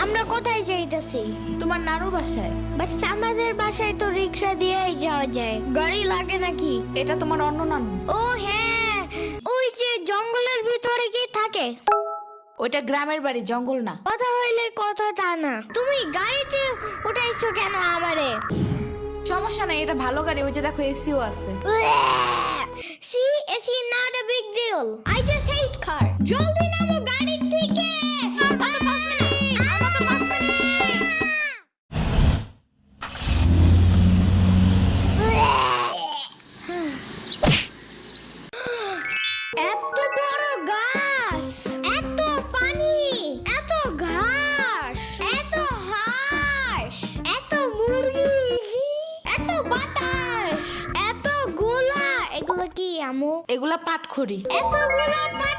আমরা কোথায় যাইতেছি? তোমার নানুর বাসায়। বাট আমাদের বাসায় তো রিক্সা দিয়েই যাওয়া যায়, গাড়ি লাগে নাকি? এটা তোমার অন্য নানু। ও হ্যাঁ, ওই যে জঙ্গলের ভিতরে কি থাকে? ওইটা গ্রামের বাড়ি, জঙ্গল না। কথা হইলে কথা তা না, তুমি গাড়িতে উঠাইছো কেন আমারে? সমস্যা নাই, এটা ভালো গাড়ি। ওই যে দেখো, এসিও আছে। See, it's not a big deal. I just hate car. জলদি নামো গাড়ি থেকে। এত বড় গাছ, এত পানি, এত ঘাস, এত হাঁস, এত মুরগি, এত বাতাস, এত গোলা। এগুলো কি আমু? এগুলা পাটখড়ি। এতগুলো পাট